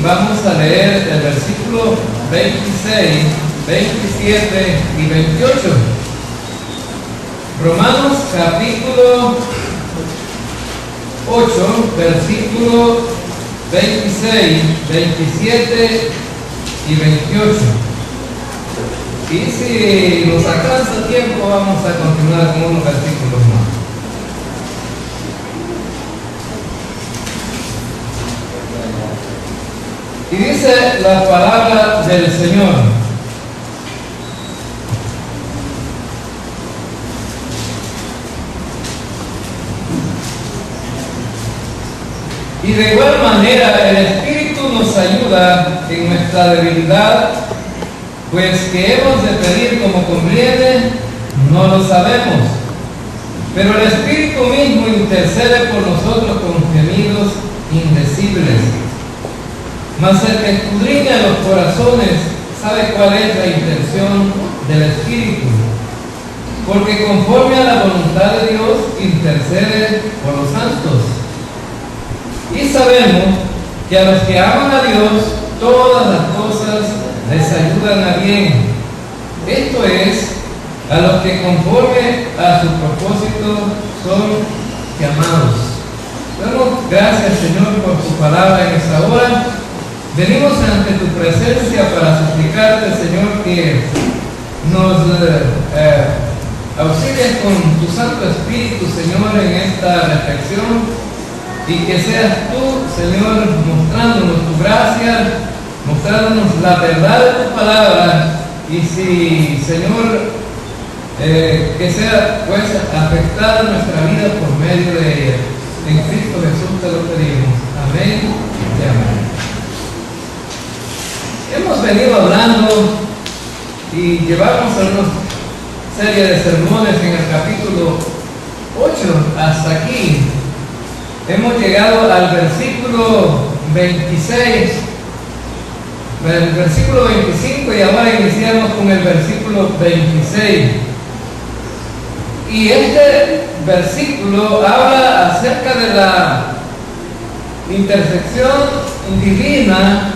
vamos a leer el versículo 26, 27 y 28. Romanos capítulo 8, versículo 26, 27 y 28. Y si nos alcanza tiempo, vamos a continuar con unos versículos más. Y dice la palabra del Señor: y de igual manera el Espíritu nos ayuda en nuestra debilidad, pues que hemos de pedir como conviene, no lo sabemos. Pero el Espíritu mismo intercede por nosotros con gemidos indecibles. Mas el que escudriña los corazones sabe cuál es la intención del Espíritu, porque conforme a la voluntad de Dios intercede por los santos. Y sabemos que a los que aman a Dios, todas las cosas les ayudan a bien. Esto es, a los que conforme a su propósito son llamados. Damos gracias, Señor, por tu palabra en esta hora. Venimos ante tu presencia para suplicarte, Señor, que nos auxilies con tu Santo Espíritu, Señor, en esta reflexión, y que seas tú, Señor, mostrándonos tu gracia, mostrándonos la verdad de tu palabra, y si, Señor, que sea pues afectada nuestra vida por medio de ella. En Cristo Jesús te lo pedimos. Amén y amén. Hemos venido hablando y llevamos una serie de sermones en el capítulo 8 hasta aquí. Hemos llegado al versículo 26, el versículo 25, y ahora iniciamos con el versículo 26. Y este versículo habla acerca de la intersección divina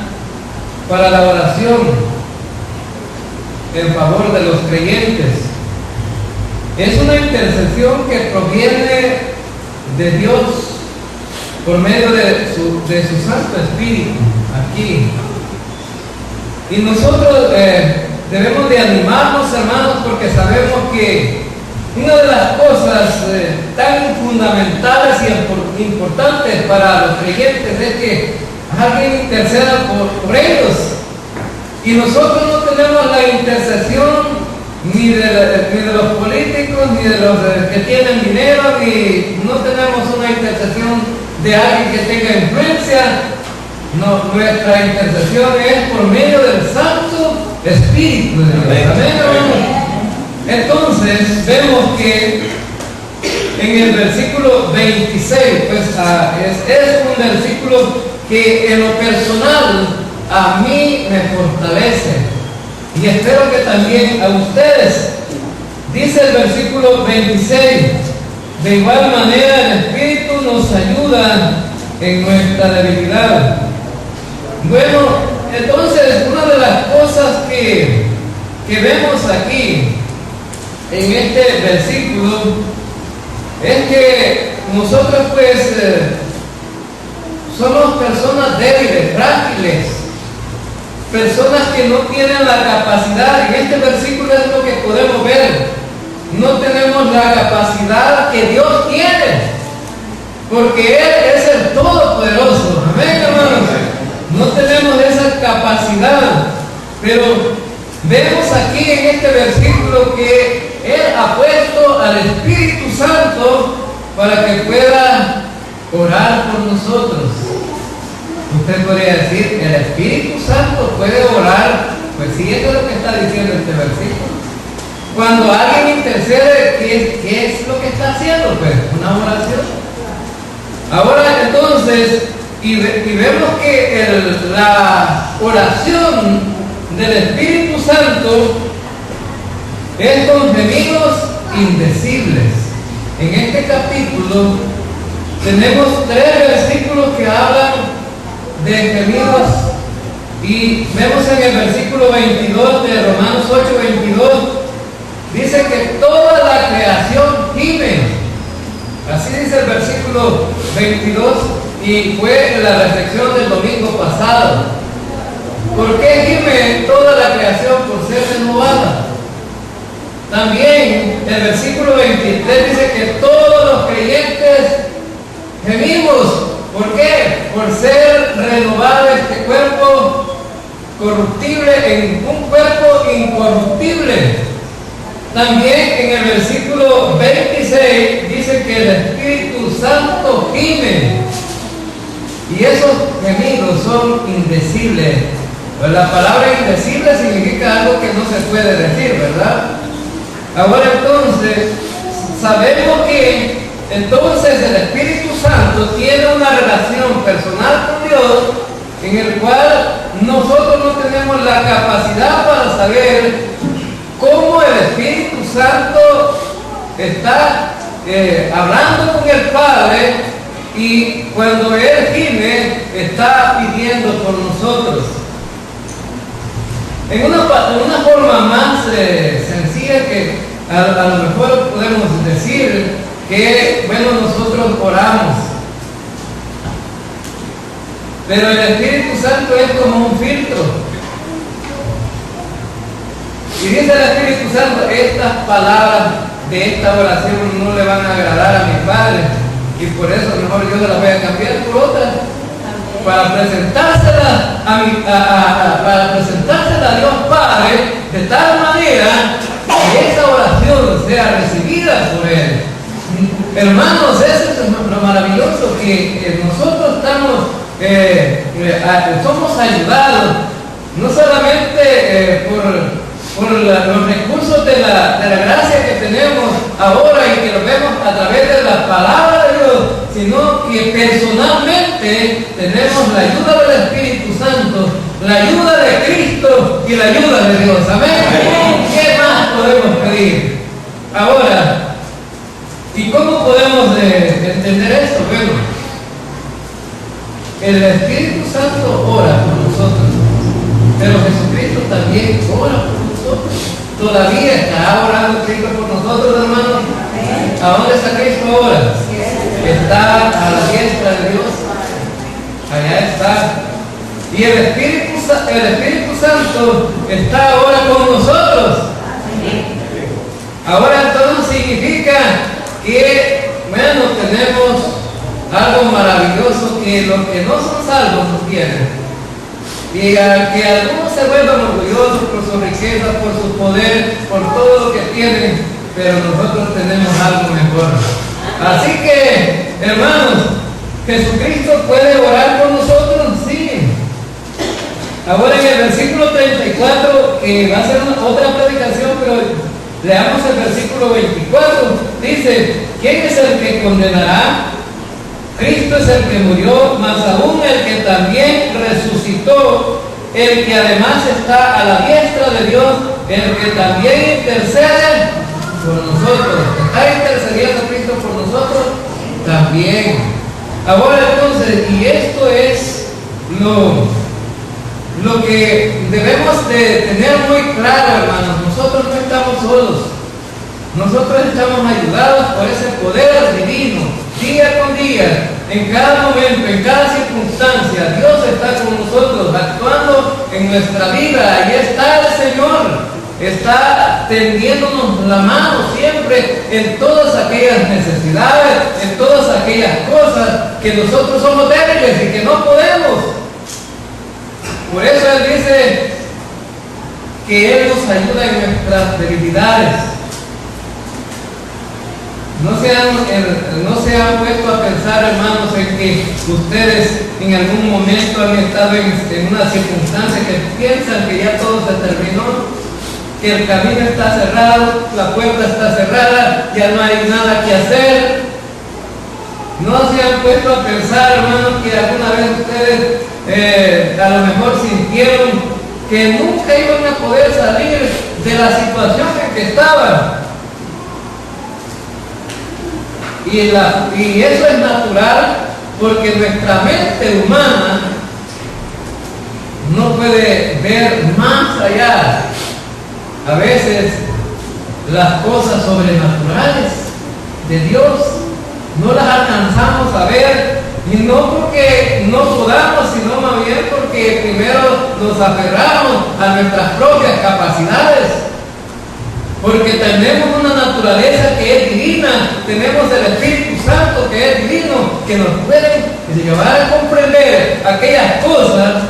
para la oración en favor de los creyentes. Es una intercesión que proviene de Dios por medio de su Santo Espíritu aquí. Y nosotros debemos de animarnos, hermanos, porque sabemos que una de las cosas tan fundamentales y importantes para los creyentes es que alguien interceda por ellos. Y nosotros no tenemos la intercesión ni de los políticos, ni de los que tienen dinero, ni no tenemos una intercesión de alguien que tenga influencia. No, nuestra intercesión es por medio del Santo Espíritu de Dios. Amén, hermano. Entonces vemos que en el versículo 26, pues es un versículo que en lo personal a mí me fortalece, y espero que también a ustedes. Dice el versículo 26: de igual manera el Espíritu nos ayuda en nuestra debilidad. Bueno, entonces una de las cosas que vemos aquí en este versículo es que nosotros pues somos personas débiles, frágiles, personas que no tienen la capacidad. En este versículo es lo que podemos ver: no tenemos la capacidad que Dios tiene, porque Él es el Todopoderoso. Amén, hermanos. No tenemos esa capacidad, pero vemos aquí en este versículo que Él ha puesto al Espíritu Santo para que pueda orar por nosotros. Usted podría decir, ¿el Espíritu Santo puede orar? Pues sí, eso es lo que está diciendo este versículo. Cuando alguien intercede, ¿qué es lo que está haciendo? Pues una oración. Ahora entonces, y vemos que la oración del Espíritu Santo es con gemidos indecibles. En este capítulo tenemos 3 versículos que hablan de gemidos Y vemos en el versículo 22 de Romanos 8:22, dice que toda la creación gime. Así dice el versículo 22 y fue la reflexión del domingo pasado. ¿Por qué gime toda la creación? Por ser renovada. También el versículo 23 dice que todos los creyentes gemimos. ¿Por qué? Por ser renovado este cuerpo corruptible en un cuerpo incorruptible. También en el versículo 26 dice que el Espíritu Santo gime. Y esos gemidos son indecibles. Pues la palabra indecible significa algo que no se puede decir, ¿verdad? Ahora entonces, sabemos que entonces el Espíritu Santo tiene una relación personal con Dios en el cual nosotros no tenemos la capacidad para saber cómo el Espíritu Santo está hablando con el Padre y cuando Él gime está pidiendo por nosotros. En una forma más sencilla que a lo mejor podemos decir que, bueno, nosotros oramos, pero el Espíritu Santo es como un filtro. Y dice el Espíritu Santo, estas palabras de esta oración no le van a agradar a mi Padre, y por eso mejor yo las voy a cambiar por otras, para presentársela a Dios Padre, de tal manera que esa oración sea recibida por Él. Hermanos, eso es lo maravilloso, que nosotros somos ayudados, no solamente por los recursos de la gracia que tenemos ahora y que lo vemos a través de la palabra de Dios, sino que personalmente tenemos la ayuda del Espíritu Santo, la ayuda de Cristo y la ayuda de Dios. Amén. ¿Qué más podemos pedir? Ahora, ¿y cómo podemos entender esto? Bueno, el Espíritu Santo ora por nosotros, pero Jesucristo también ora por nosotros. Todavía está orando Cristo por nosotros, hermanos. ¿A dónde está Cristo ahora? Está a la diestra de Dios. Allá está. Y el Espíritu Santo está ahora con nosotros. Ahora entonces significa que, bueno, tenemos algo maravilloso que los que no son salvos no tienen. Y a que algunos se vuelvan orgullosos por su riqueza, por su poder, por todo lo que tienen, pero nosotros tenemos algo mejor. Así que, hermanos, ¿Jesucristo puede orar por nosotros? Sí. Ahora en el versículo 34, que va a ser otra predicación, pero leamos el versículo 24, dice, ¿quién es el que condenará? Cristo es el que murió, más aún el que también resucitó, el que además está a la diestra de Dios, el que también intercede por nosotros. ¿Está intercediendo Cristo por nosotros? También. Ahora entonces, y esto es lo que debemos de tener muy claro, hermanos, nosotros no estamos solos. Nosotros estamos ayudados por ese poder divino, día con día, en cada momento, en cada circunstancia. Dios está con nosotros, actuando en nuestra vida. Ahí está el Señor, está tendiéndonos la mano siempre en todas aquellas necesidades, en todas aquellas cosas que nosotros somos débiles y que no podemos. Por eso Él dice que Él nos ayuda en nuestras debilidades. No se han puesto a pensar, hermanos, en que ustedes en algún momento han estado en una circunstancia que piensan que ya todo se terminó, que el camino está cerrado, la puerta está cerrada, ya no hay nada que hacer. No se han puesto a pensar, hermanos, que alguna vez ustedes a lo mejor sintieron que nunca iban a poder salir de la situación en que estaban. Y eso es natural, porque nuestra mente humana no puede ver más allá. A veces las cosas sobrenaturales de Dios no las alcanzamos a ver, y no porque no podamos, sino más bien porque primero nos aferramos a nuestras propias capacidades, porque tenemos una naturaleza que es divina, tenemos el Espíritu Santo que es divino, que nos puede llevar a comprender aquellas cosas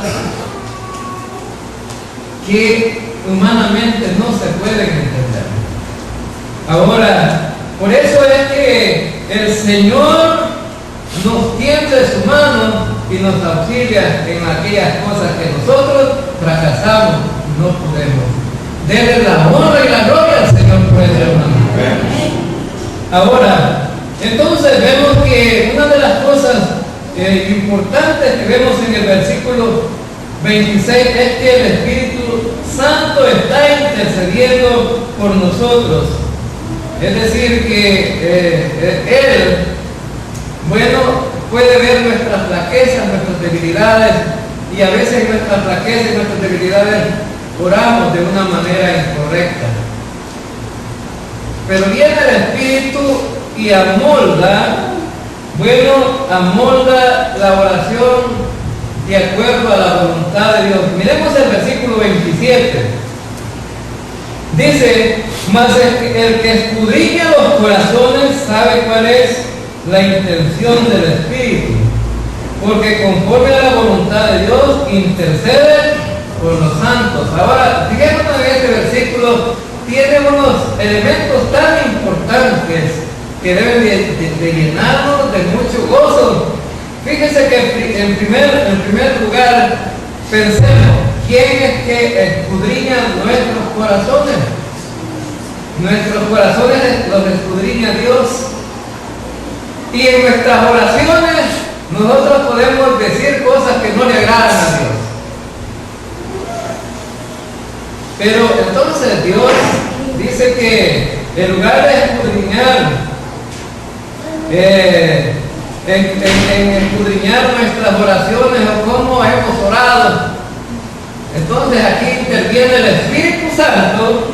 que humanamente no se pueden entender. Ahora, por eso es que el Señor nos tiende su mano y nos auxilia en aquellas cosas que nosotros fracasamos, no podemos. Dele la honra y la gloria al Señor por eso, hermano. Ahora, entonces vemos que una de las cosas importantes que vemos en el versículo 26 es que el Espíritu Santo está intercediendo por nosotros. Es decir, que Él, bueno, puede ver nuestras flaquezas, nuestras debilidades, y a veces nuestras flaquezas y nuestras debilidades oramos de una manera incorrecta. Pero viene el Espíritu y amolda, bueno, amolda la oración de acuerdo a la voluntad de Dios. Miremos el versículo 27. Dice: mas el que escudriña los corazones sabe cuál es la intención del Espíritu, porque conforme a la voluntad de Dios intercede por los santos. Ahora, fijémonos en este versículo, tiene unos elementos tan importantes que deben de llenarnos de mucho gozo. Fíjense que en primer lugar, pensemos, ¿quién es que escudriña nuestros corazones? Nuestros corazones los escudriña Dios. Y en nuestras oraciones nosotros podemos decir cosas que no le agradan a Dios. Pero entonces Dios dice que en lugar de escudriñar, en escudriñar nuestras oraciones o cómo hemos orado, entonces aquí interviene el Espíritu Santo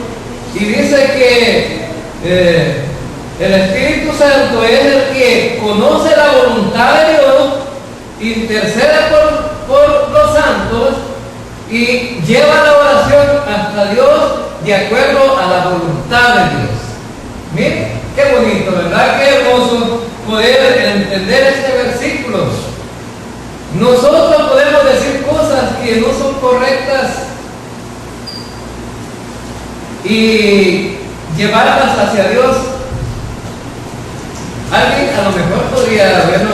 y dice que el Espíritu Santo es el que conoce la voluntad de Dios, intercede por los santos y lleva la oración hasta Dios de acuerdo a la voluntad de Dios. Miren, qué bonito, ¿verdad? Qué hermoso poder entender este versículo. Nosotros podemos decir cosas que no son correctas y llevarlas hacia Dios. Alguien a lo mejor podría, bueno,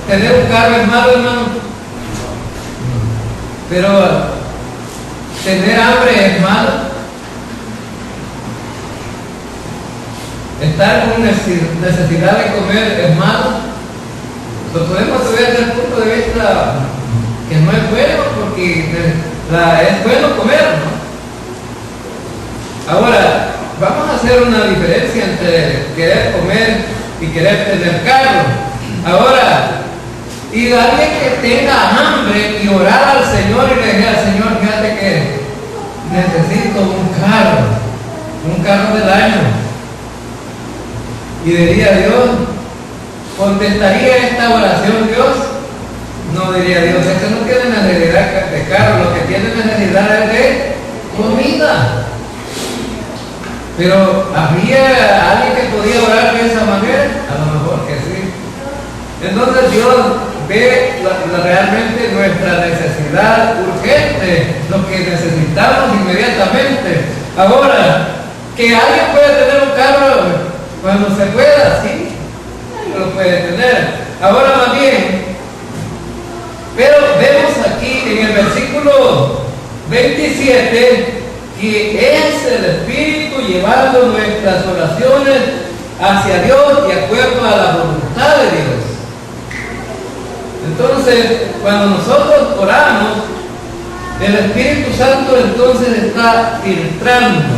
tener un carro es malo, hermano, pero tener hambre es malo. Estar con necesidad de comer es malo. Lo podemos ver desde el punto de vista que no es bueno, porque es bueno comer, ¿no? Ahora, vamos a hacer una diferencia entre querer comer y querer tener carro. Ahora, y alguien que tenga hambre y orar al Señor y le diga: Señor, fíjate que necesito un carro del año. Y diría Dios, ¿contestaría esta oración Dios? No, diría Dios, este no tiene necesidad de carro, lo que tiene necesidad es de comida. Pero ¿había alguien que podía orar de esa manera? A lo mejor que sí. Entonces Dios ve realmente nuestra necesidad urgente, lo que necesitamos inmediatamente. Ahora, que alguien puede tener un carro cuando se pueda, sí, lo puede tener. Ahora más bien, pero vemos aquí en el versículo 27 que es el Espíritu llevando nuestras oraciones hacia Dios de acuerdo a la voluntad de Dios. Entonces, cuando nosotros oramos, el Espíritu Santo entonces está filtrando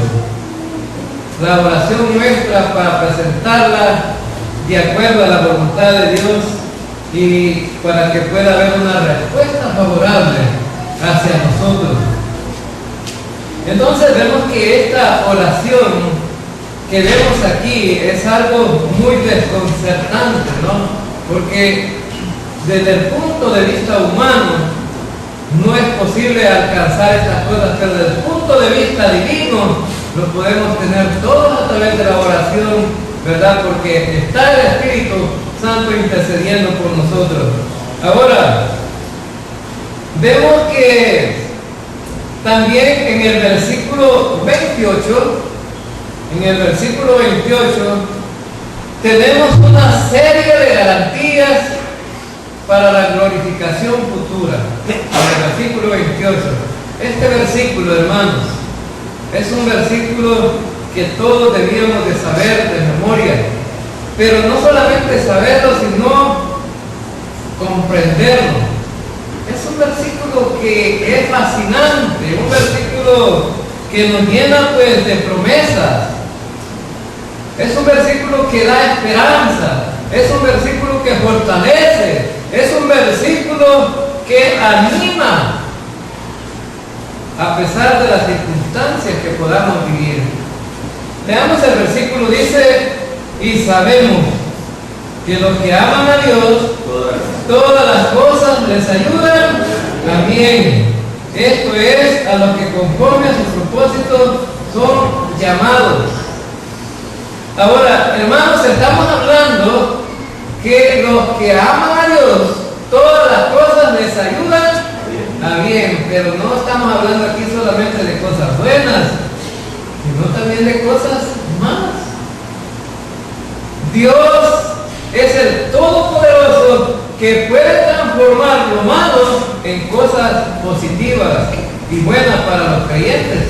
la oración nuestra para presentarla de acuerdo a la voluntad de Dios y para que pueda haber una respuesta favorable hacia nosotros. Entonces vemos que esta oración que vemos aquí es algo muy desconcertante, ¿no? Porque desde el punto de vista humano no es posible alcanzar estas cosas, pero desde el punto de vista divino lo podemos tener todos a través de la oración, ¿verdad? Porque está el Espíritu Santo intercediendo por nosotros. Ahora, vemos que también en el versículo 28, tenemos una serie de garantías para la glorificación futura. En el versículo 28. Este versículo, hermanos, es un versículo que todos debíamos de saber de memoria. Pero no solamente saberlo, sino comprenderlo. Es un versículo que es fascinante, un versículo que nos llena pues de promesas. Es un versículo que da esperanza, es un versículo que fortalece, es un versículo que anima a pesar de las circunstancias que podamos vivir. Veamos el versículo, dice: y sabemos que los que aman a Dios, todas las cosas les ayudan a bien. Esto es, a los que conforme a sus propósitos son llamados. Ahora, hermanos, estamos hablando que los que aman a Dios, todas las cosas les ayudan a bien, pero no estamos hablando aquí solamente de cosas buenas, sino también de cosas malas. Dios es el Todopoderoso que puede transformar lo malo en cosas positivas y buenas para los creyentes.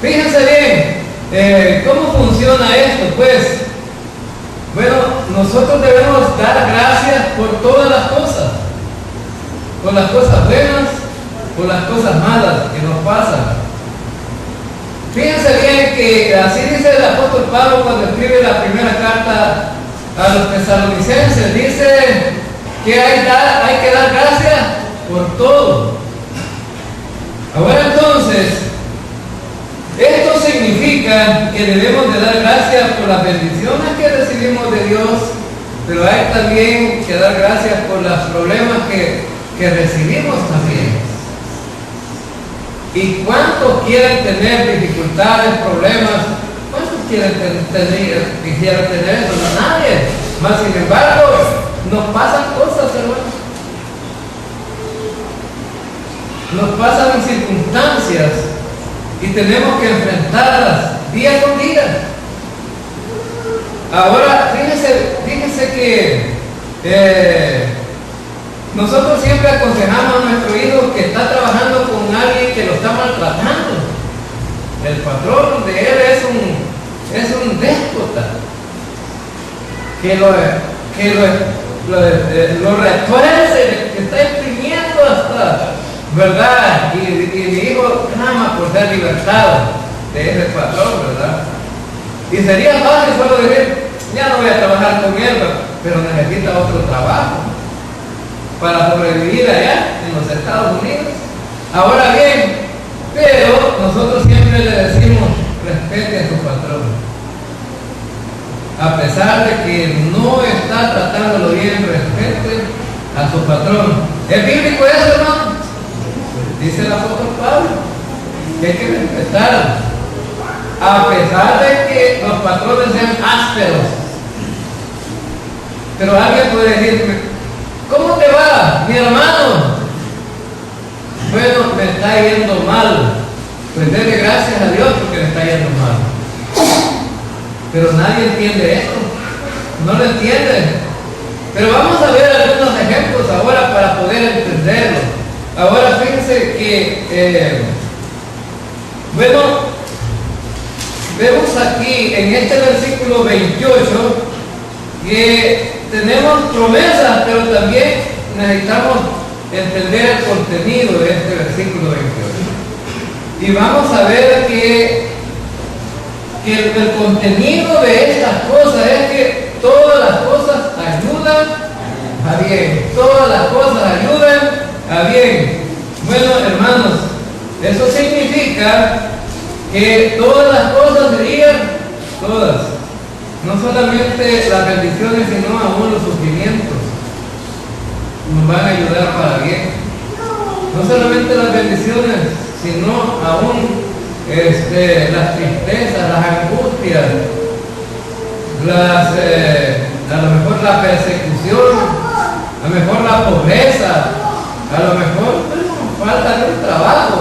Fíjense bien, ¿cómo funciona esto? Pues, bueno, nosotros debemos dar gracias por todas las cosas, por las cosas buenas, por las cosas malas que nos pasan. Fíjense bien que así dice el apóstol Pablo cuando escribe la primera carta a los tesalonicenses, dice que hay que dar gracias por todo. Ahora entonces, esto significa que debemos de dar gracias por las bendiciones que recibimos de Dios, pero hay también que dar gracias por los problemas que recibimos también. ¿Y cuántos quieren tener dificultades, problemas? ¿Cuántos quisieran tener eso? No, nadie. Mas sin embargo, nos pasan cosas, hermanos. Nos pasan circunstancias y tenemos que enfrentarlas día con día. Ahora, fíjense que nosotros siempre aconsejamos a nuestro hijo que está trabajando con alguien que lo está maltratando. El patrón de él es un déspota que lo retuerce, que está exprimiendo hasta, ¿verdad? Y mi hijo clama por ser libertado de ese patrón, ¿verdad? Y sería fácil solo decir: ya no voy a trabajar con él, pero necesita otro trabajo para sobrevivir allá en los Estados Unidos. Ahora bien, pero nosotros siempre le decimos: respete a su patrón. A pesar de que no está tratándolo bien, respete a su patrón. ¿Es bíblico eso, hermano? Dice el apóstol Pablo que hay que respetar, a pesar de que los patrones sean ásperos. Pero alguien puede decirme: ¿cómo te va, mi hermano? Bueno, me está yendo mal. Pues dele gracias a Dios porque le está yendo mal. Pero nadie entiende esto. No lo entiende. Pero vamos a ver algunos ejemplos ahora para poder entenderlo. Ahora fíjense que, bueno, vemos aquí en este versículo 28 que tenemos promesas, pero también necesitamos entender el contenido de este versículo 28. Y vamos a ver que el contenido de estas cosas es que todas las cosas ayudan a bien. Todas las cosas ayudan a bien. significa que todas las cosas serían, todas, no solamente las bendiciones, sino aún los sufrimientos, nos van a ayudar para bien. No solamente las bendiciones, sino aún las tristezas, las angustias, a lo mejor la persecución, a lo mejor la pobreza, a lo mejor falta de un trabajo,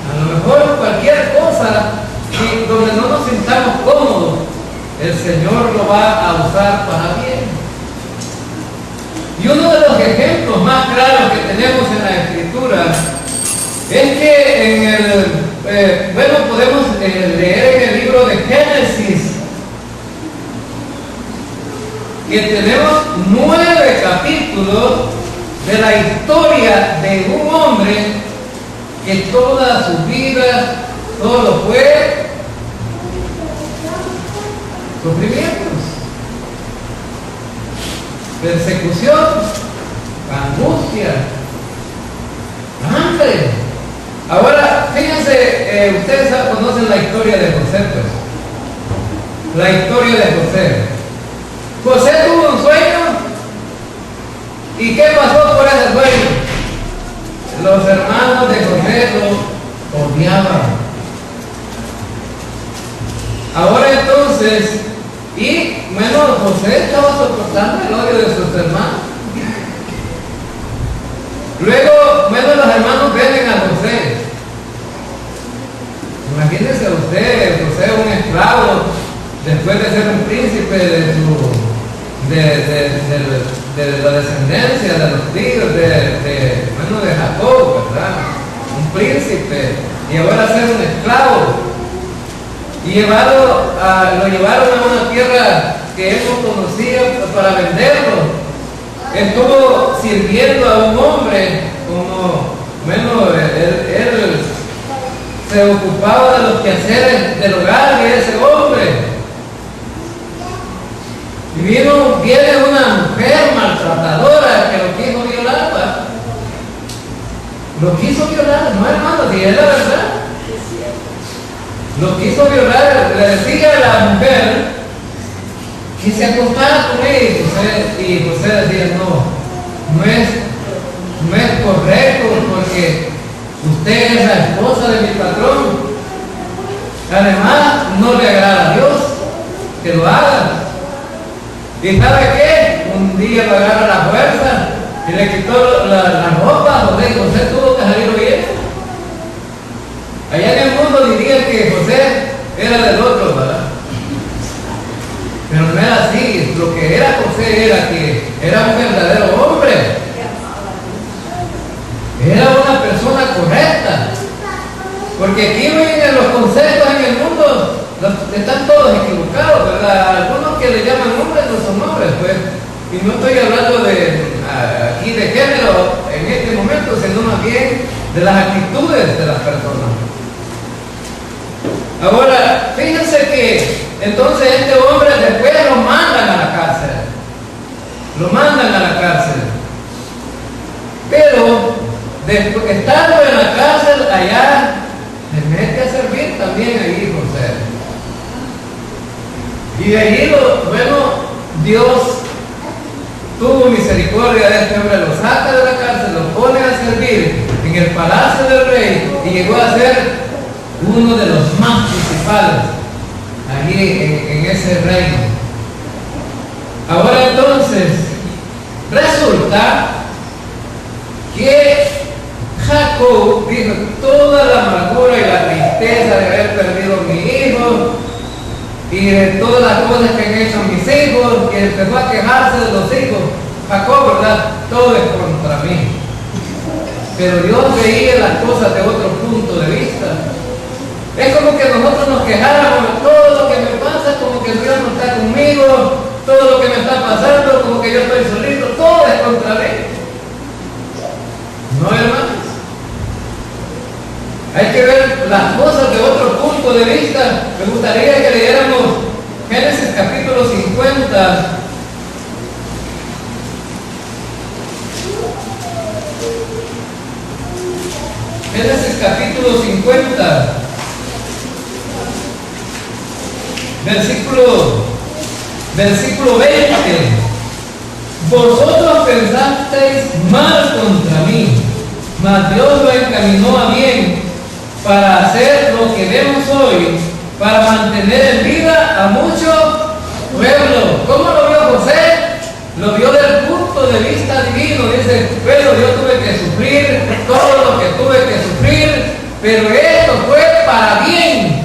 a lo mejor cualquier cosa donde no nos sintamos cómodos, el Señor lo va a usar para bien. Y uno de los ejemplos más claros que tenemos en la Escritura es que podemos leer en el libro de Génesis que tenemos 9 capítulos de la historia de un hombre que toda su vida, todo fue sufrimientos, persecución, angustia, hambre. Ahora, fíjense, ustedes conocen la historia de José, pues. La historia de José. José tuvo un sueño. ¿Y qué pasó por ese sueño? Los hermanos de José lo odiaban. Ahora entonces, José estaba soportando el odio de sus hermanos. Luego, los hermanos ven a José. Imagínense usted, José un esclavo, después de ser un príncipe de la descendencia de los hijos de Jacob, ¿verdad? Un príncipe, y ahora ser un esclavo. Y lo llevaron a una tierra que él no conocía para venderlo. Estuvo sirviendo a un hombre él se ocupaba de los quehaceres del hogar de ese hombre. Y viene una mujer maltratadora que lo quiso violar, ¿verdad? Lo quiso violar, no, hermano, si es la verdad. Lo quiso violar, le decía a la mujer que se acostara con él, y José decía, no es correcto, porque usted es la esposa de mi patrón. Además, no le agrada a Dios que lo haga. ¿Y sabe qué? Un día lo agarra a la fuerza y le quitó la ropa. José tuvo que salir huyendo. Allá en el mundo dirían que José era del otro, ¿verdad? Pero no era así. Lo que era José era que era un verdadero hombre. Era una persona correcta. Porque aquí ven los conceptos en el mundo, están todos equivocados, ¿verdad? Algunos que le llaman hombres no son hombres, pues. Y no estoy hablando aquí de género en este momento, sino más bien de las actitudes de las personas. Ahora, fíjense que entonces este hombre después lo mandan a la cárcel. Lo mandan a la cárcel. Pero, estando en la cárcel allá, se mete a servir también allí José. Y de allí, Dios tuvo misericordia de este hombre, lo saca de la cárcel, lo pone a servir en el palacio del rey y llegó a ser uno de los más principales allí en ese reino. Ahora entonces, resulta que Jacob dijo, toda la amargura y la tristeza de haber perdido a mi hijo y de todas las cosas que han hecho mis hijos, y empezó a quejarse de los hijos. Jacob, ¿verdad? Todo es contra mí. Pero Dios veía las cosas de otro punto de vista. Es como que nosotros nos quejáramos, todo lo que me pasa, como que Dios no está conmigo, todo lo que me está pasando, como que yo estoy solito, todo es contra mí. ¿No, hermanos? Hay que ver las cosas de otro punto de vista. Me gustaría que leyéramos Génesis capítulo 50. Génesis capítulo 50. 50, versículo 20. Vosotros pensasteis mal contra mí, mas Dios lo encaminó a bien para hacer lo que vemos hoy, para mantener en vida a mucho pueblo. ¿Cómo lo vio José? Lo vio desde el punto de vista divino. Dice, bueno, yo tuve que sufrir todo lo que tuve que sufrir, pero esto fue para bien,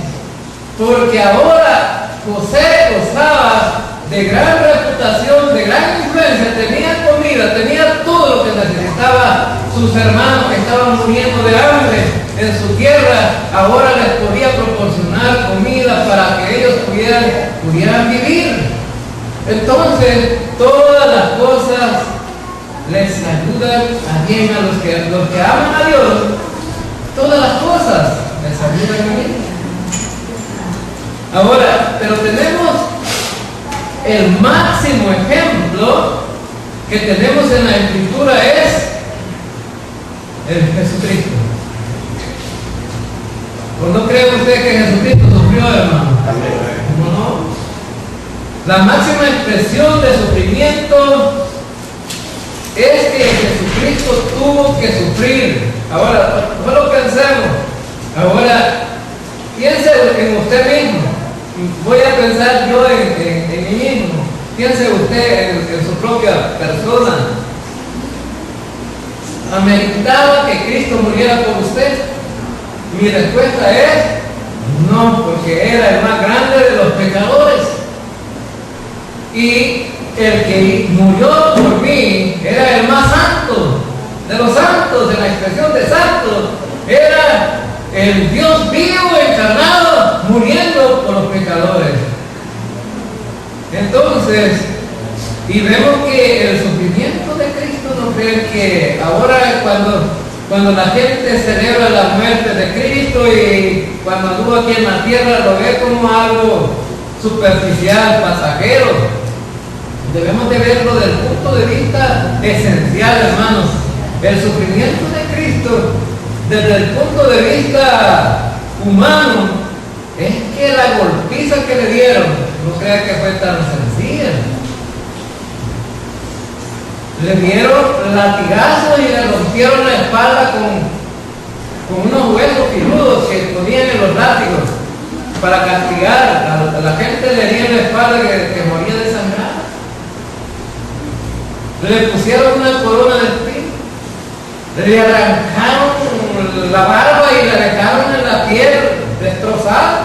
porque ahora José gozaba de gran reputación, de gran influencia, tenía comida, tenía todo lo que necesitaba. Sus hermanos que estaban muriendo de hambre en su tierra, ahora les podía proporcionar comida para que ellos pudieran vivir. Entonces, todas las cosas les ayudan a bien a los que aman a Dios. Todas las cosas les ayudan a bien. Ahora, pero tenemos el máximo ejemplo que tenemos en la Escritura es el Jesucristo. ¿O no cree usted que Jesucristo sufrió, hermano? ¿Cómo no? La máxima expresión de sufrimiento es que Jesucristo tuvo que sufrir. Ahora, no lo pensemos. Ahora, piense en usted mismo. Voy a pensar yo en mí mismo. Piense usted en su propia persona. ¿Ameritaba que Cristo muriera por usted? Mi respuesta es no, porque era el más grande de los pecadores. Y el que murió por mí era el más santo de los santos, de la expresión de santo. Era el Dios vivo encarnado muriendo por los pecadores. Entonces, y vemos que el sufrimiento de Cristo, no creen que ahora cuando la gente celebra la muerte de Cristo y cuando anduvo aquí en la tierra lo ve como algo superficial, pasajero. Debemos de verlo desde el punto de vista esencial, hermanos. El sufrimiento de Cristo, desde el punto de vista humano, es que la golpiza que le dieron, no crea que fue tan sencilla. Le dieron latigazos y le rompieron la espalda con unos huesos filudos que ponían en los látigos para castigar. A la gente le herían la espalda que moría desangrada. Le pusieron una corona de espinas, le arrancaron la barba y le dejaron en la piel destrozada.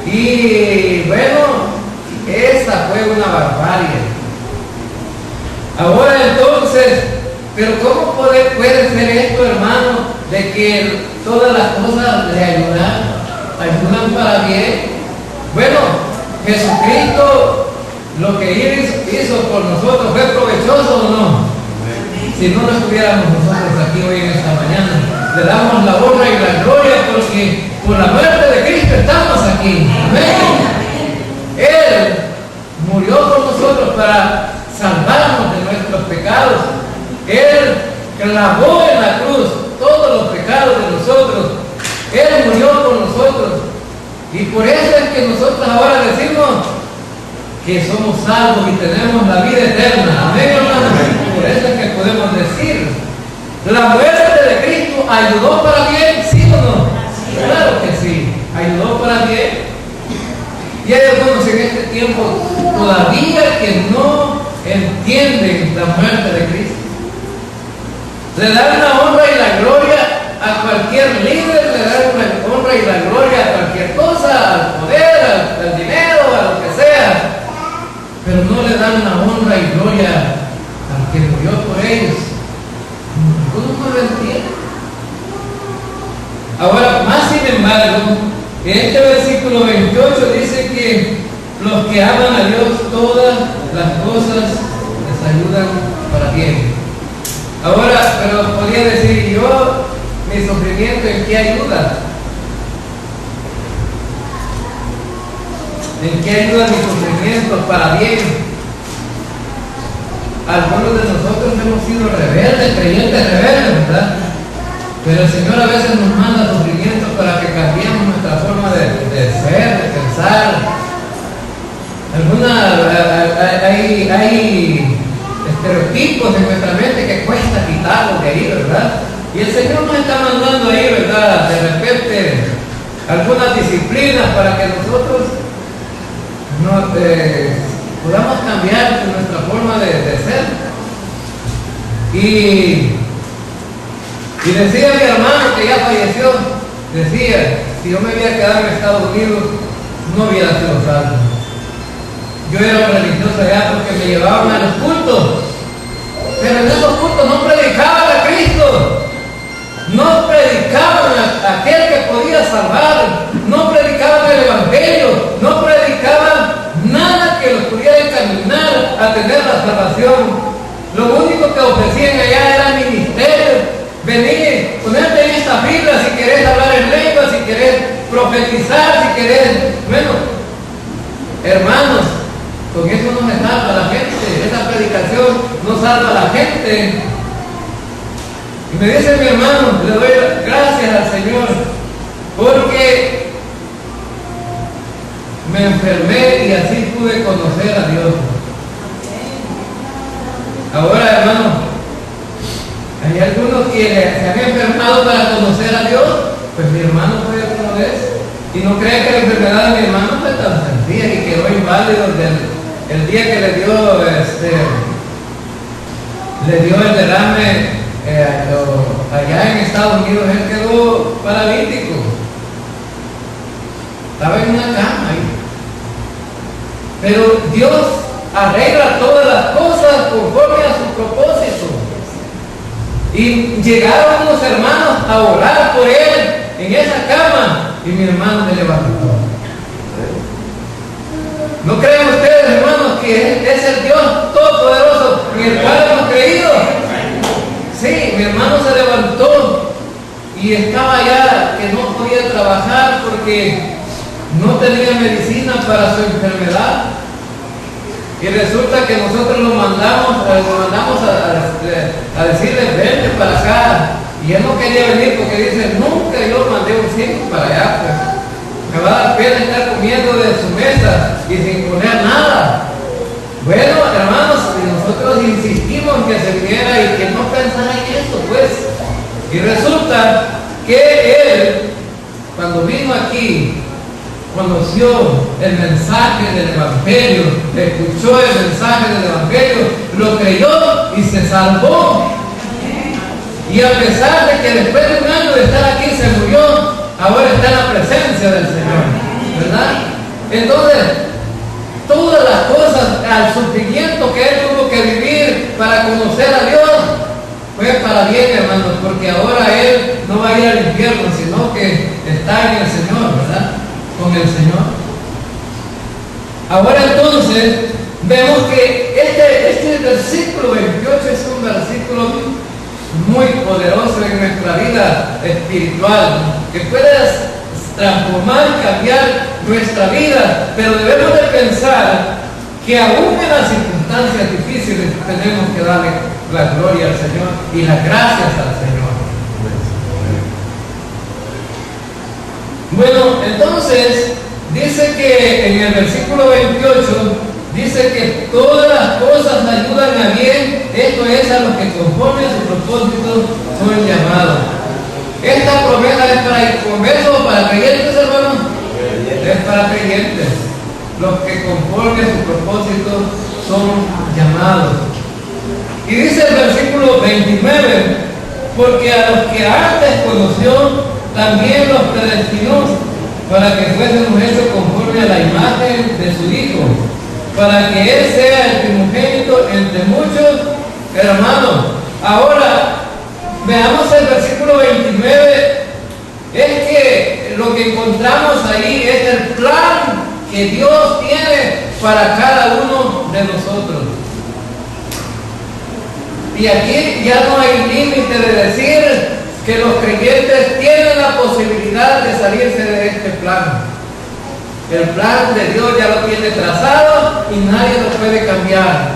Y bueno, esa fue una barbarie. Ahora entonces, pero ¿cómo puede ser esto, hermano, de que todas las cosas le ayudan para bien? Bueno, Jesucristo, lo que hizo por nosotros fue provechoso o no. Si no estuviéramos nosotros aquí hoy en esta mañana, le damos la honra y la gloria porque por la muerte de Cristo estamos aquí. Amén. Él murió por nosotros para salvarnos de nuestros pecados. Él clavó en la cruz todos los pecados de nosotros. Él murió por nosotros. Y por eso es que nosotros ahora decimos que somos salvos y tenemos la vida eterna. Amén, hermanos. Por eso es que podemos decir, ¿la muerte de Cristo ayudó para bien? ¿Sí o no? Claro que sí, ayudó para bien. Y hay algunos en este tiempo todavía que no entienden la muerte de Cristo. Le dan la honra y la gloria a cualquier líder, le dan la honra y la gloria a cualquier cosa, al poder, al dinero, a lo que sea, pero no le dan la honra y gloria al que murió por ellos. ¿Cómo no lo entienden? Ahora, más sin embargo, en este versículo 28 dice que los que aman a Dios, todas las cosas les ayudan para bien. Ahora, pero podría decir yo, mi sufrimiento, ¿en qué ayuda? ¿En qué ayuda mi sufrimiento para bien? Algunos de nosotros hemos sido rebeldes, creyentes rebeldes, ¿verdad? Pero el Señor a veces nos manda sufrimiento para que cambiemos nuestra forma de ser, de pensar. Hay estereotipos en nuestra mente que cuesta quitarlos de ahí, ¿verdad? Y el Señor nos está mandando ahí, ¿verdad? De repente, algunas disciplinas para que nosotros podamos cambiar nuestra forma de ser. Y decía mi hermano que ya falleció, decía, si yo me hubiera quedado en Estados Unidos, no hubiera sido salvo. Yo era religioso allá porque me llevaban a los cultos, pero en esos cultos no predicaban a Cristo, no predicaban a aquel que podía salvar, no predicaban el Evangelio, no predicaban nada que los pudiera encaminar a tener la salvación. Lo único que ofrecían allá era ministerio. Venid, ponerte en esta fila si querés hablar en lengua, si querés profetizar, si querés. Bueno, hermanos, con eso no se salva a la gente. Esa predicación no salva a la gente. Y me dice mi hermano, le doy gracias al Señor, porque me enfermé y así pude conocer a Dios. Ahora, hermano, hay algunos que se han enfermado para conocer a Dios. Pues mi hermano fue uno de esos. Y no cree que la enfermedad de mi hermano fue tan sencilla y quedó inválido el día que le dio el derrame allá en Estados Unidos. Él quedó paralítico. Estaba en una cama ahí. Pero Dios arregla todas las cosas conforme a su propósito. Y llegaron unos hermanos a orar por él en esa cama y mi hermano me levantó. ¿No creen ustedes, hermanos, que es el Dios Todopoderoso en el cual hemos creído? Sí, mi hermano se levantó y estaba ya que no podía trabajar porque no tenía medicina para su enfermedad. Y resulta que nosotros lo mandamos a decirle, vente para acá. Y él no quería venir porque dice, nunca yo mandé un ciego para allá, pues. Me va a dar pena estar comiendo de su mesa y sin poner nada. Bueno, hermanos, nosotros insistimos que se viniera y que no pensara en eso, pues. Y resulta que él, cuando vino aquí, conoció el mensaje del Evangelio, escuchó el mensaje del Evangelio, lo creyó y se salvó. Y a pesar de que después de un año de estar aquí se murió, ahora está en la presencia del Señor, ¿verdad? Entonces, todas las cosas, al sufrimiento que él tuvo que vivir para conocer a Dios, fue para bien, hermanos, porque ahora él no va a ir al infierno, sino que está en el Señor, ¿verdad? Con el Señor. Ahora entonces vemos que este versículo 28 es un versículo muy poderoso en nuestra vida espiritual, que puede transformar y cambiar nuestra vida, pero debemos de pensar que aún en las circunstancias difíciles tenemos que darle la gloria al Señor y las gracias al Señor. Bueno, entonces dice que en el versículo 28 dice que todas las cosas ayudan a bien, esto es a los que conforme a su propósito son llamados. Esta promesa es para inconversos o para creyentes, hermanos. Es para creyentes, los que conforme a su propósito son llamados. Y dice el versículo 29, porque a los que antes conoció también los predestinó para que fuésemos hechos conforme a la imagen de su Hijo, para que Él sea el primogénito entre muchos hermanos. Ahora, veamos el versículo 29, es que lo que encontramos ahí es el plan que Dios tiene para cada uno de nosotros. Y aquí ya no hay límite de decir que los creyentes tienen la posibilidad de salirse de este plan. El plan de Dios ya lo tiene trazado y nadie lo puede cambiar.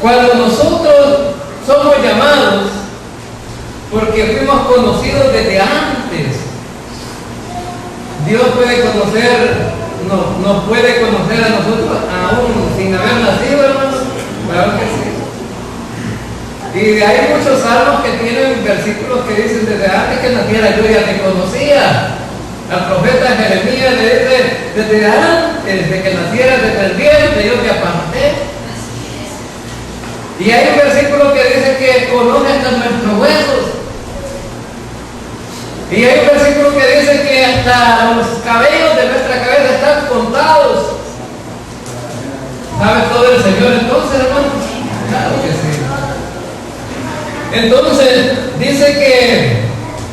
Cuando nosotros somos llamados, porque fuimos conocidos desde antes, Dios puede conocer, nos puede conocer a nosotros aún sin haber nacido, hermanos. Claro que sí. Y hay muchos salmos que tienen versículos que dicen: desde antes que naciera yo ya te conocía. Al profeta Jeremías le dice: desde antes de que nacieras, desde el vientre yo te aparté. Y hay un versículo que dice que conoce hasta nuestros huesos. Y hay un versículo que dice que hasta los cabellos de nuestra cabeza están contados. ¿Sabe todo el Señor entonces, hermanos? Claro que sí. Entonces, dice que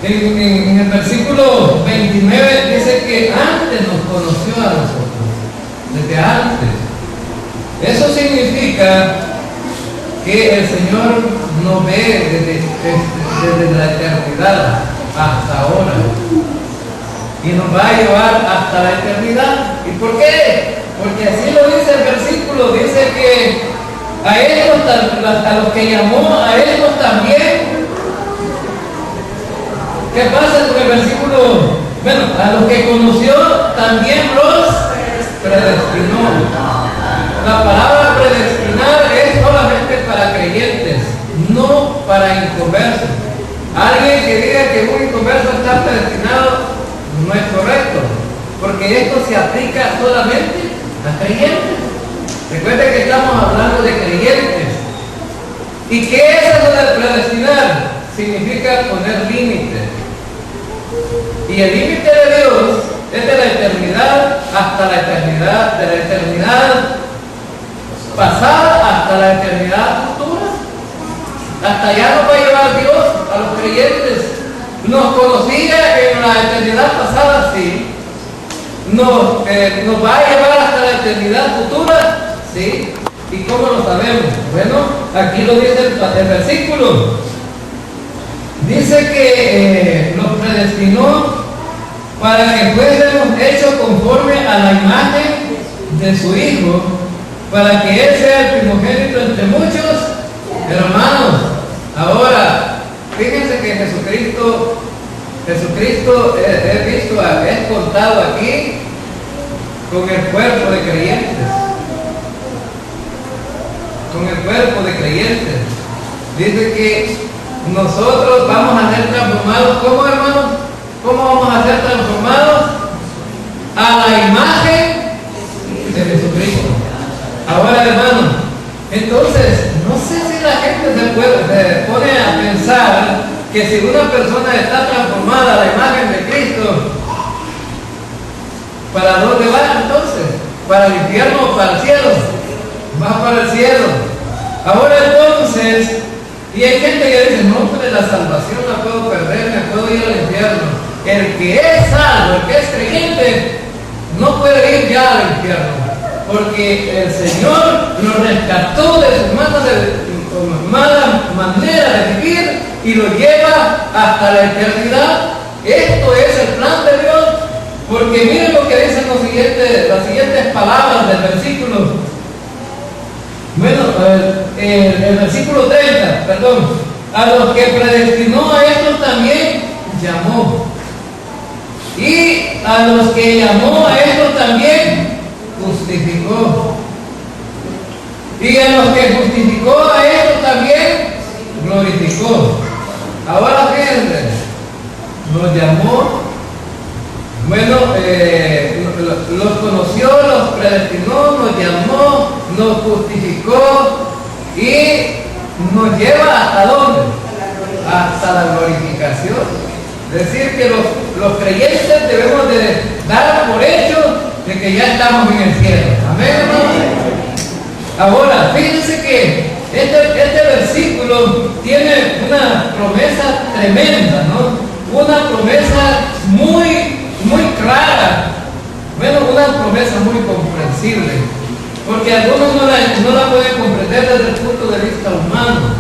en el versículo 29 dice que antes nos conoció a nosotros, desde antes. Eso significa que el Señor nos ve desde la eternidad hasta ahora y nos va a llevar hasta la eternidad. ¿Y por qué? Porque así lo dice el versículo. Dice que a estos, a los que llamó, a estos también. ¿Qué pasa con el versículo? Bueno, a los que conoció también los predestinó. La palabra predestinar es solamente para creyentes, no para inconversos. Alguien que diga que un inconverso está predestinado no es correcto, porque esto se aplica solamente a creyentes. Recuerden que estamos hablando de creyentes. ¿Y qué es eso de predestinar? Significa poner límites. Y el límite de Dios es de la eternidad hasta la eternidad, de la eternidad pasada hasta la eternidad futura. Hasta allá nos va a llevar Dios a los creyentes. Nos conocía en la eternidad pasada, sí. Nos va a llevar hasta la eternidad futura, sí. ¿Y cómo lo sabemos? Bueno, aquí lo dice el versículo. Dice que nos predestinó para que fuésemos hechos conforme a la imagen de su Hijo, para que Él sea el primogénito entre muchos hermanos. Ahora, fíjense que Jesucristo es contado aquí con el cuerpo de creyentes. Con el cuerpo de creyentes. Dice que nosotros vamos a ser transformados. ¿Cómo, hermanos? ¿Cómo vamos a ser transformados? A la imagen de Jesucristo. Ahora, hermanos, entonces, no sé si la gente se pone a pensar que si una persona está transformada a la imagen de Cristo, ¿para dónde va entonces? ¿Para el infierno o para el cielo? Va para el cielo. Ahora entonces, y hay gente que dice: no, pues la salvación la puedo perder, me puedo ir al infierno. El que es salvo, el que es creyente, no puede ir ya al infierno, porque el Señor lo rescató de sus mala manera de vivir y lo lleva hasta la eternidad. Esto es el plan de Dios, porque miren lo que dicen las siguientes palabras del versículo. Bueno, el versículo 30, perdón. A los que predestinó, a estos también llamó. Y a los que llamó, a estos también justificó. Y a los que justificó, a estos también glorificó. Ahora fíjense, nos llamó, bueno, los conoció, los predestinó, nos llamó, nos justificó y nos lleva ¿hasta dónde? Hasta la glorificación. Es decir, que los creyentes debemos de dar por hecho de que ya estamos en el cielo. Amén, hermanos. Ahora, fíjense que este versículo tiene una promesa tremenda, ¿no? Una promesa muy clara. Bueno, una promesa muy comprensible, porque algunos no la pueden comprender desde el punto de vista humano.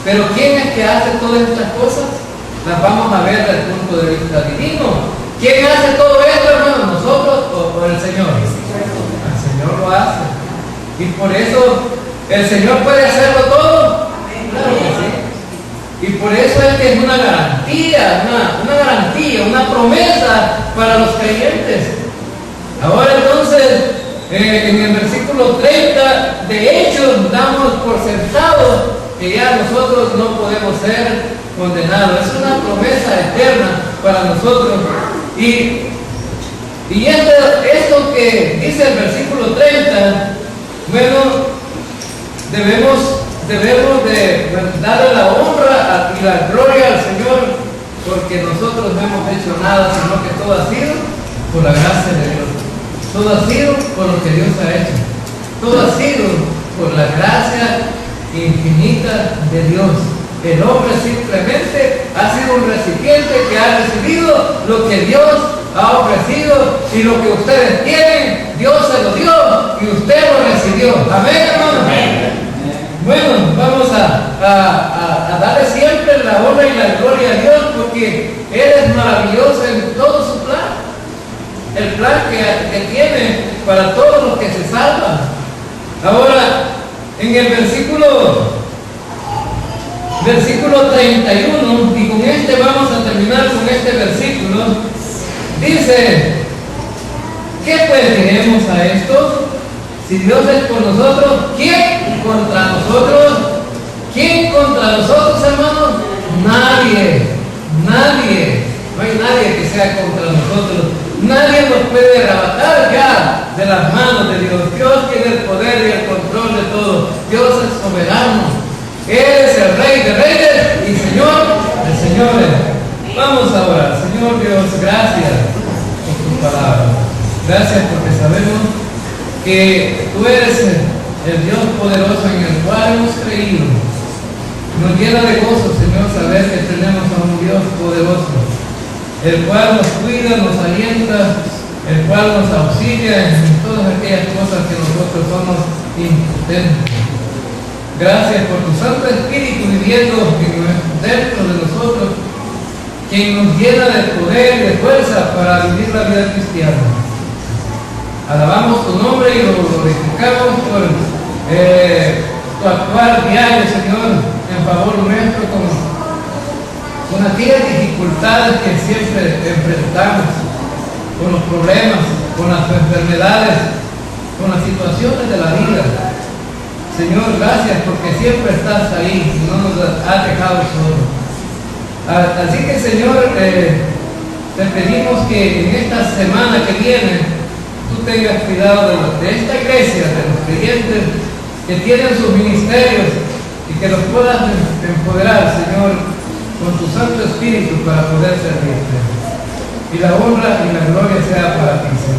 Pero ¿quién es que hace todas estas cosas? Las vamos a ver desde el punto de vista divino. ¿Quién hace todo esto, hermano? ¿Nosotros o el Señor? El Señor lo hace. Y por eso el Señor puede hacerlo todo. Claro que sí. Y por eso es que es una garantía, una promesa para los creyentes. Ahora entonces, en el versículo 30, de hecho, damos por sentado que ya nosotros no podemos ser condenados. Es una promesa eterna para nosotros. Y esto que dice el versículo 30, bueno, debemos de darle la honra y la gloria al Señor, porque nosotros no hemos hecho nada, sino que todo ha sido por la gracia de Dios. Todo ha sido por lo que Dios ha hecho. Todo ha sido por la gracia infinita de Dios. El hombre simplemente ha sido un recipiente que ha recibido lo que Dios ha ofrecido, y lo que ustedes tienen, Dios se lo dio y usted lo recibió. Amén, hermano. Bueno, vamos a darle siempre la honra y la gloria a Dios, porque Él es maravilloso en todo su plan. El plan que tiene para todos los que se salvan. Ahora, en el versículo 31, y con este vamos a terminar con este versículo, dice: ¿qué pues diremos a esto? Si Dios es por nosotros, ¿quién contra nosotros? ¿Quién contra nosotros, hermanos? Nadie. No hay nadie que sea contra nosotros. Nadie nos puede arrebatar ya de las manos de Dios. Dios tiene el poder y el control de todo. Dios es soberano. Él es el Rey de reyes y Señor de señores. Vamos a orar. Señor Dios, gracias por tu palabra. Gracias porque sabemos que tú eres el Dios poderoso en el cual hemos creído. Nos llena de gozo, Señor, saber que tenemos a un Dios poderoso, el cual nos cuida, nos alienta, el cual nos auxilia en todas aquellas cosas que nosotros somos impotentes. Gracias por tu Santo Espíritu viviendo dentro de nosotros, quien nos llena de poder y de fuerza para vivir la vida cristiana. Alabamos tu nombre y lo glorificamos por tu actuar diario, Señor, en favor nuestro, con aquellas dificultades que siempre enfrentamos, con los problemas, con las enfermedades, con las situaciones de la vida. Señor, gracias porque siempre estás ahí y no nos has dejado solos. Así que, Señor, te pedimos que en esta semana que viene tú tengas cuidado de esta iglesia, de los creyentes que tienen sus ministerios, y que los puedas empoderar, Señor, con tu Santo Espíritu para poder servirte. Y la honra y la gloria sea para ti, Señor.